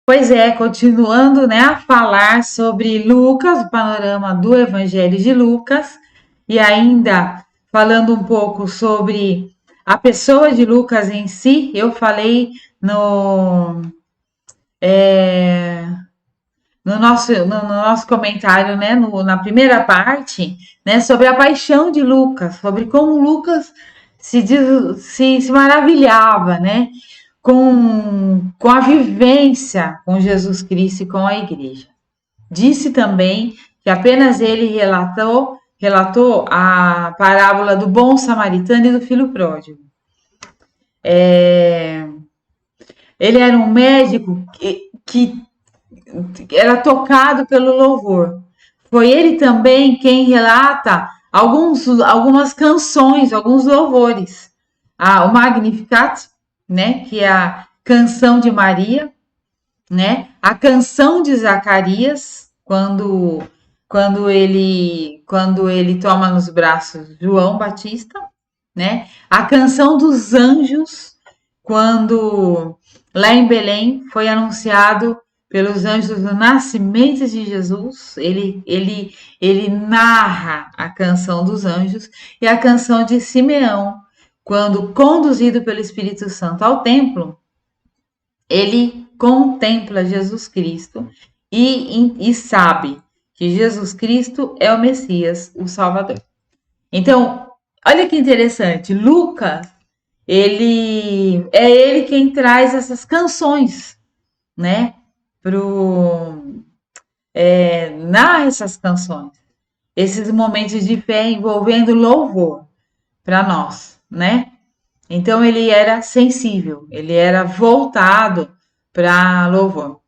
Pois é, continuando, né, a falar sobre Lucas, o panorama do Evangelho de Lucas, e ainda falando um pouco sobre a pessoa de Lucas em si, eu falei no, é, no nosso comentário, né, na primeira parte, né, sobre a paixão de Lucas, sobre como Lucas se maravilhava, né, com a vivência com Jesus Cristo e com a igreja. Disse também que apenas ele relatou a parábola do bom samaritano e do filho pródigo. Ele era um médico que era tocado pelo louvor. Foi ele também quem relata algumas canções, alguns louvores. O Magnificat, né, que é a canção de Maria, né? A canção de Zacarias, quando ele toma nos braços João Batista, né? A canção dos anjos, quando lá em Belém foi anunciado pelos anjos do nascimento de Jesus, ele narra a canção dos anjos, e a canção de Simeão, quando conduzido pelo Espírito Santo ao templo, ele contempla Jesus Cristo e sabe que Jesus Cristo é o Messias, o Salvador. Então, olha que interessante, Lucas, ele quem traz essas canções, né? Narra essas canções, esses momentos de fé envolvendo louvor para nós, né? Então ele era sensível, ele era voltado para louvor.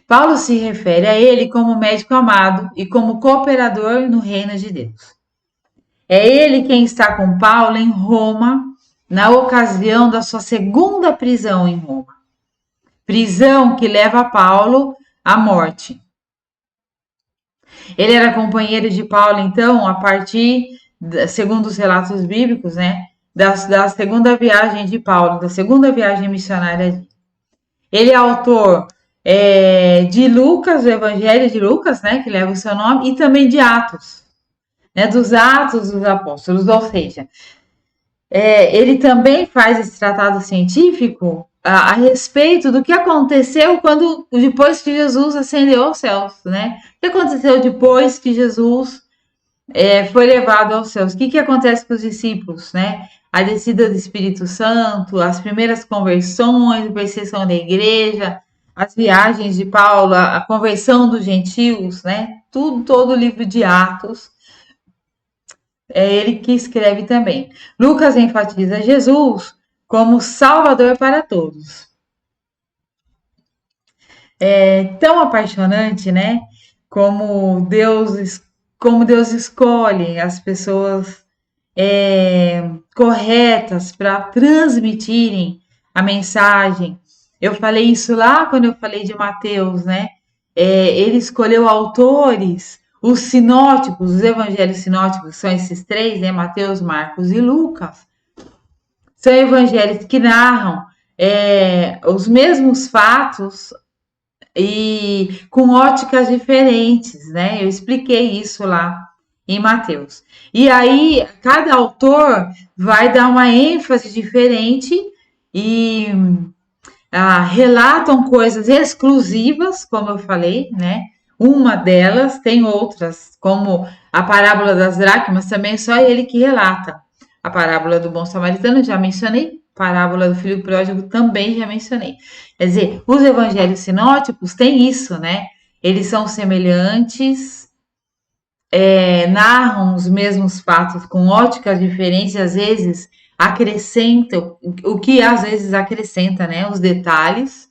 Paulo se refere a ele como médico amado e como cooperador no reino de Deus. É ele quem está com Paulo em Roma na ocasião da sua segunda prisão em Roma. Prisão que leva Paulo à morte. Ele era companheiro de Paulo, então, a partir, segundo os relatos bíblicos, né, da segunda viagem de Paulo, da segunda viagem missionária. Ele é autor de Lucas, do Evangelho de Lucas, né, que leva o seu nome, e também de Atos, né, dos Atos dos Apóstolos, ou seja, ele também faz esse tratado científico a respeito do que aconteceu depois que Jesus ascendeu aos céus, né? O que aconteceu depois que Jesus foi levado aos céus? O que acontece com os discípulos, né? A descida do Espírito Santo, as primeiras conversões, a perseguição da igreja, as viagens de Paulo, a conversão dos gentios, né? Todo o livro de Atos é ele que escreve também. Lucas enfatiza Jesus como Salvador para todos. É tão apaixonante, né? Como Deus escolhe as pessoas corretas para transmitirem a mensagem. Eu falei isso lá quando eu falei de Mateus, né? Ele escolheu autores, os sinóticos, os evangelhos sinóticos, são esses três, né? Mateus, Marcos e Lucas. São evangelhos que narram os mesmos fatos e com óticas diferentes, né? Eu expliquei isso lá em Mateus. E aí, cada autor vai dar uma ênfase diferente e relatam coisas exclusivas, como eu falei, né? Uma delas, tem outras, como a parábola das dracmas, também só ele que relata. A parábola do bom samaritano, já mencionei. Parábola do filho pródigo, também já mencionei. Quer dizer, os evangelhos sinóticos têm isso, né? Eles são semelhantes, narram os mesmos fatos com óticas diferentes, às vezes acrescentam, o que às vezes acrescenta, né? Os detalhes.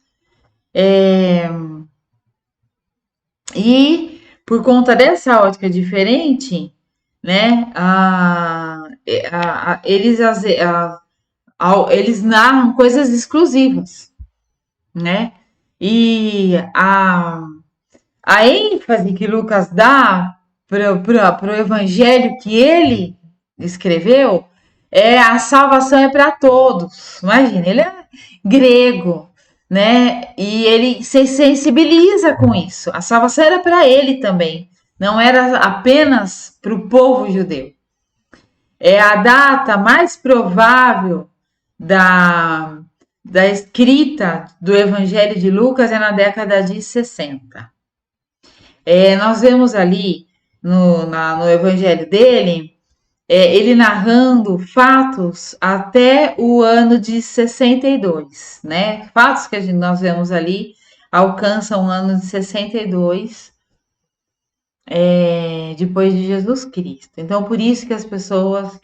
E por conta dessa ótica diferente, né? Eles narram coisas exclusivas, né? E a ênfase que Lucas dá para o evangelho que ele escreveu a salvação é para todos. Imagina, ele é grego, né? E ele se sensibiliza com isso. A salvação era para ele também, não era apenas para o povo judeu. É a data mais provável da, da escrita do Evangelho de Lucas é na década de 60. Nós vemos ali no Evangelho dele, ele narrando fatos até o ano de 62, né? Fatos que nós vemos ali alcançam o ano de 62, depois de Jesus Cristo. Então, por isso que as pessoas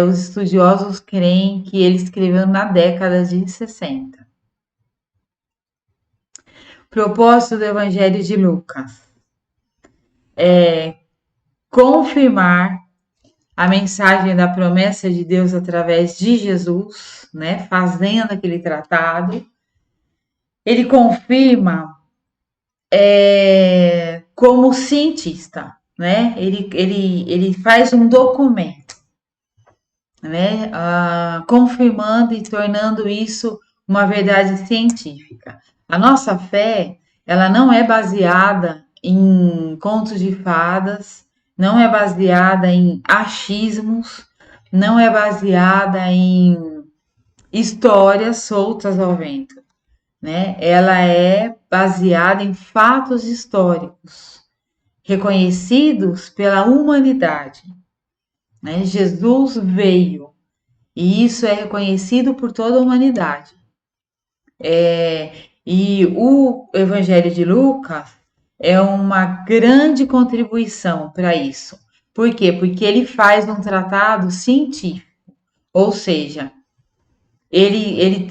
os estudiosos creem que ele escreveu na década de 60. Propósito do Evangelho de Lucas é confirmar a mensagem da promessa de Deus através de Jesus, né, fazendo aquele tratado. Ele confirma como cientista, né? Ele faz um documento, né, confirmando e tornando isso uma verdade científica. A nossa fé, ela não é baseada em contos de fadas, não é baseada em achismos, não é baseada em histórias soltas ao vento, né? Ela é baseada em fatos históricos reconhecidos pela humanidade, né? Jesus veio e isso é reconhecido por toda a humanidade. E o Evangelho de Lucas é uma grande contribuição para isso. Por quê? Porque ele faz um tratado científico, ou seja, ele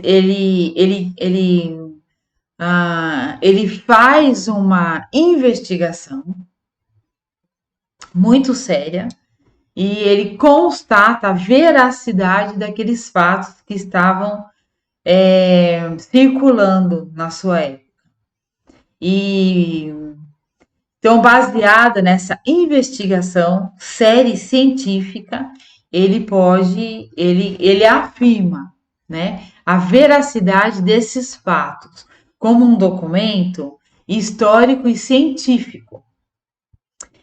faz uma investigação muito séria e ele constata a veracidade daqueles fatos que estavam circulando na sua época. E então, baseada nessa investigação séria e científica, ele afirma, né, a veracidade desses fatos como um documento histórico e científico.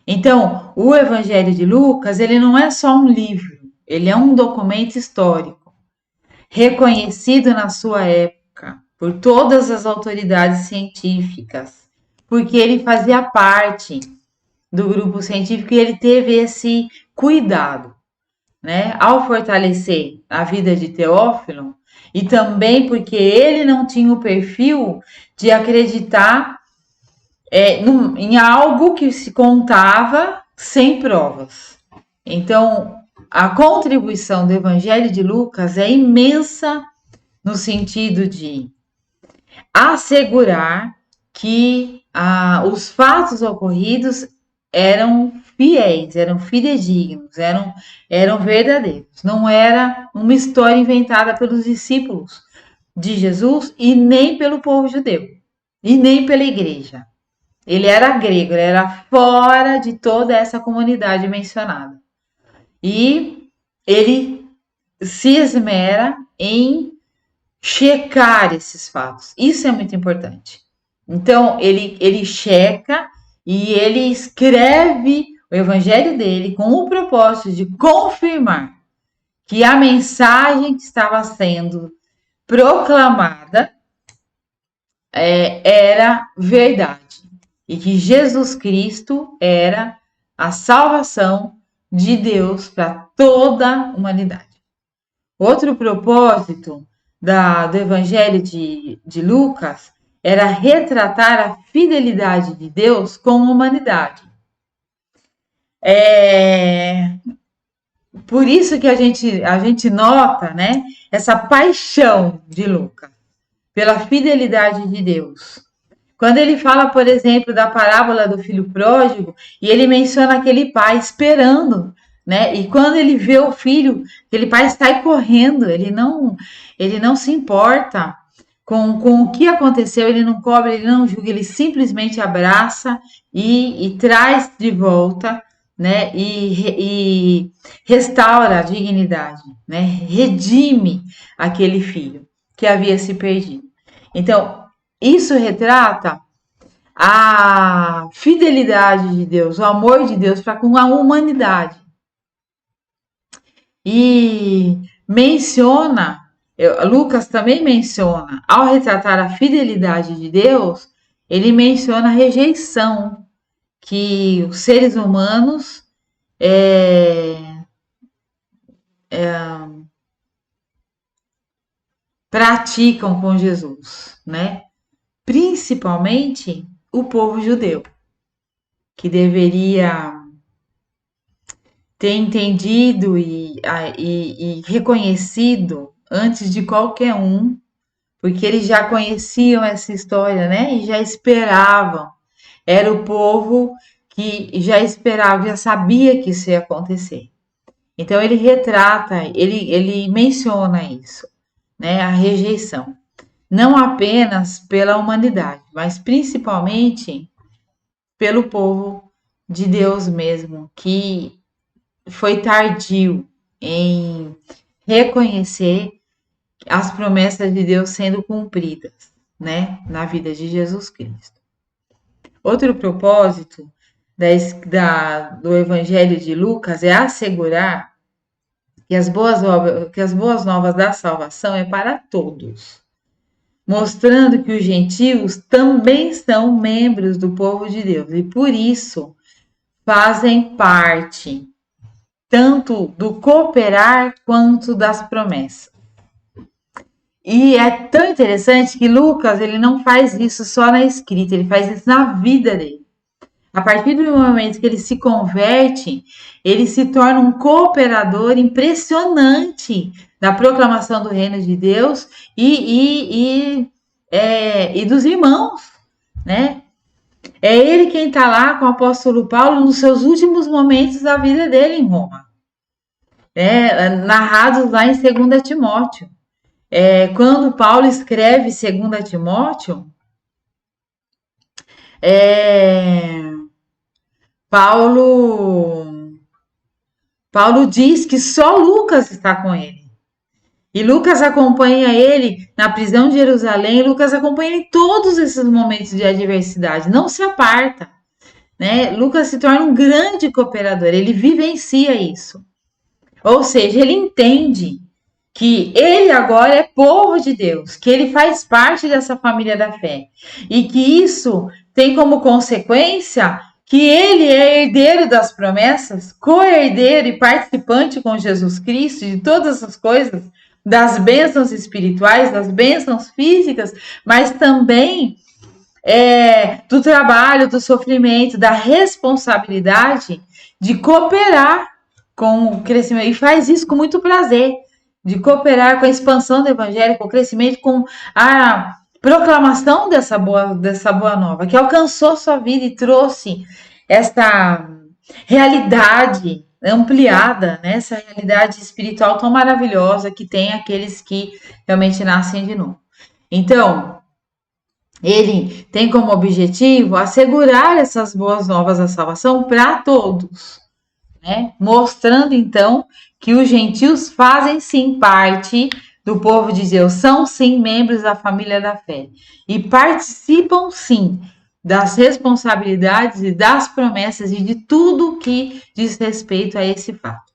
Então, o Evangelho de Lucas, ele não é só um livro, ele é um documento histórico, reconhecido na sua época por todas as autoridades científicas, porque ele fazia parte do grupo científico e ele teve esse cuidado, né, ao fortalecer a vida de Teófilo, e também porque ele não tinha o perfil de acreditar em algo que se contava sem provas. Então, a contribuição do Evangelho de Lucas é imensa no sentido de assegurar que os fatos ocorridos eram fiéis, eram fidedignos, eram verdadeiros. Não era uma história inventada pelos discípulos de Jesus e nem pelo povo judeu, e nem pela igreja. Ele era grego, ele era fora de toda essa comunidade mencionada. E ele se esmera em checar esses fatos. Isso é muito importante. Então, ele checa e ele escreve o evangelho dele com o propósito de confirmar que a mensagem que estava sendo proclamada era verdade e que Jesus Cristo era a salvação de Deus para toda a humanidade. Outro propósito do Evangelho de Lucas era retratar a fidelidade de Deus com a humanidade. Por isso que a gente nota, né, essa paixão de Lucas pela fidelidade de Deus. Quando ele fala, por exemplo, da parábola do filho pródigo, e ele menciona aquele pai esperando, né? E quando ele vê o filho, aquele pai sai correndo, ele não se importa com o que aconteceu, ele não cobra, ele não julga, ele simplesmente abraça e traz de volta, né? E restaura a dignidade, né? Redime aquele filho que havia se perdido. Então, isso retrata a fidelidade de Deus, o amor de Deus para com a humanidade. E Lucas também menciona, ao retratar a fidelidade de Deus, ele menciona a rejeição que os seres humanos praticam com Jesus, né? Principalmente o povo judeu, que deveria ter entendido e reconhecido antes de qualquer um, porque eles já conheciam essa história, né? E já esperavam. Era o povo que já esperava, já sabia que isso ia acontecer. Então ele retrata, ele menciona isso, né? A rejeição. Não apenas pela humanidade, mas principalmente pelo povo de Deus mesmo, que foi tardio em reconhecer as promessas de Deus sendo cumpridas, né, na vida de Jesus Cristo. Outro propósito do Evangelho de Lucas é assegurar que as boas novas da salvação é para todos, mostrando que os gentios também são membros do povo de Deus e por isso fazem parte tanto do cooperar quanto das promessas. E é tão interessante que Lucas ele não faz isso só na escrita, ele faz isso na vida dele. A partir do momento que ele se converte, ele se torna um cooperador impressionante da proclamação do reino de Deus e dos irmãos, né? É ele quem está lá com o apóstolo Paulo nos seus últimos momentos da vida dele em Roma, narrados lá em 2 Timóteo. Quando Paulo escreve 2 Timóteo, Paulo diz que só Lucas está com ele. E Lucas acompanha ele na prisão de Jerusalém, Lucas acompanha ele em todos esses momentos de adversidade, não se aparta, né? Lucas se torna um grande cooperador, ele vivencia isso. Ou seja, ele entende que ele agora é povo de Deus, que ele faz parte dessa família da fé e que isso tem como consequência que ele é herdeiro das promessas, co-herdeiro e participante com Jesus Cristo de todas as coisas, das bênçãos espirituais, das bênçãos físicas, mas também do trabalho, do sofrimento, da responsabilidade de cooperar com o crescimento. E faz isso com muito prazer, de cooperar com a expansão do evangelho, com o crescimento, com a proclamação dessa boa nova, que alcançou sua vida e trouxe essa realidade ampliada, né? Essa realidade espiritual tão maravilhosa que tem aqueles que realmente nascem de novo. Então, ele tem como objetivo assegurar essas boas novas da salvação para todos, né? Mostrando então que os gentios fazem sim parte do povo de Deus, são sim membros da família da fé e participam sim das responsabilidades e das promessas e de tudo que diz respeito a esse fato.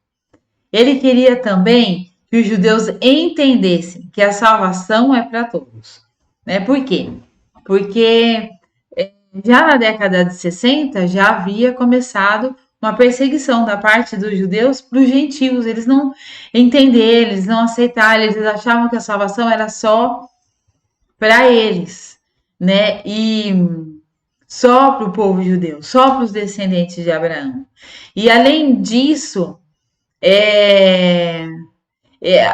Ele queria também que os judeus entendessem que a salvação é para todos, né? Por quê? Porque já na década de 60 já havia começado uma perseguição da parte dos judeus para os gentios. Eles não entenderam, eles não aceitaram, eles achavam que a salvação era só para eles, né? E só para o povo judeu, só para os descendentes de Abraão. E além disso,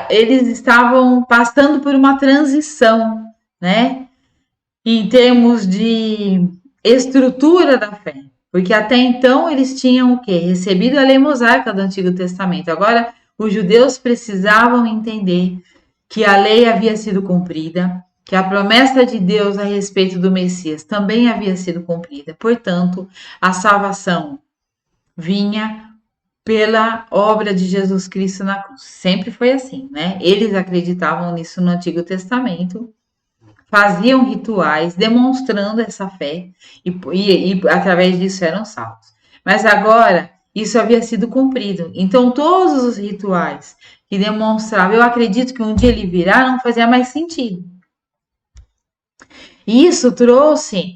eles estavam passando por uma transição, né? Em termos de estrutura da fé. Porque até então eles tinham o quê? Recebido a lei mosaica do Antigo Testamento. Agora, os judeus precisavam entender que a lei havia sido cumprida, que a promessa de Deus a respeito do Messias também havia sido cumprida. Portanto, a salvação vinha pela obra de Jesus Cristo na cruz. Sempre foi assim, né? Eles acreditavam nisso no Antigo Testamento. faziam rituais demonstrando essa fé e através disso eram salvos. Mas agora isso havia sido cumprido. Então todos os rituais que demonstravam, eu acredito que um dia ele virá, não fazia mais sentido. E isso trouxe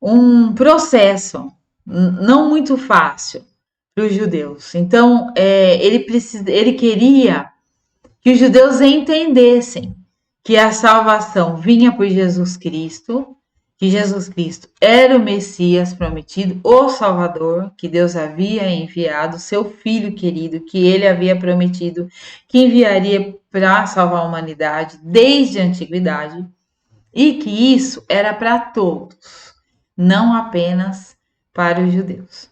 um processo não muito fácil para os judeus. Então ele queria que os judeus entendessem que a salvação vinha por Jesus Cristo, que Jesus Cristo era o Messias prometido, o Salvador, que Deus havia enviado, seu Filho querido, que ele havia prometido que enviaria para salvar a humanidade desde a antiguidade, e que isso era para todos, não apenas para os judeus.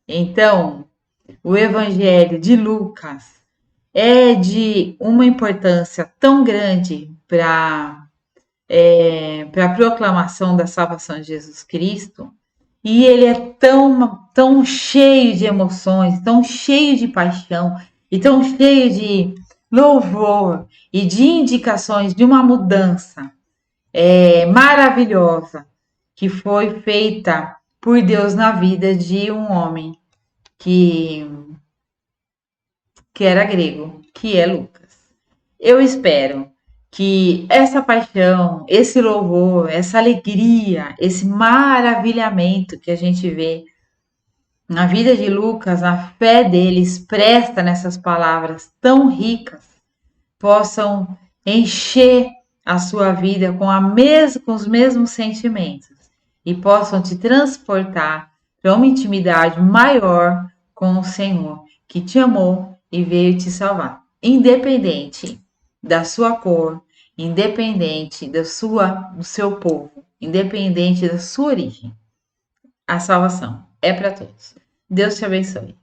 Então, o Evangelho de Lucas é de uma importância tão grande para a proclamação da salvação de Jesus Cristo, e ele é tão cheio de emoções, tão cheio de paixão, e tão cheio de louvor e de indicações de uma mudança maravilhosa que foi feita por Deus na vida de um homem que, que era grego, que é Lucas. Eu espero que essa paixão, esse louvor, essa alegria, esse maravilhamento que a gente vê na vida de Lucas, na fé dele expressa nessas palavras tão ricas, possam encher a sua vida com os mesmos sentimentos e possam te transportar para uma intimidade maior com o Senhor, que te amou e veio te salvar, independente da sua cor, independente do seu povo, independente da sua origem. A salvação é para todos. Deus te abençoe.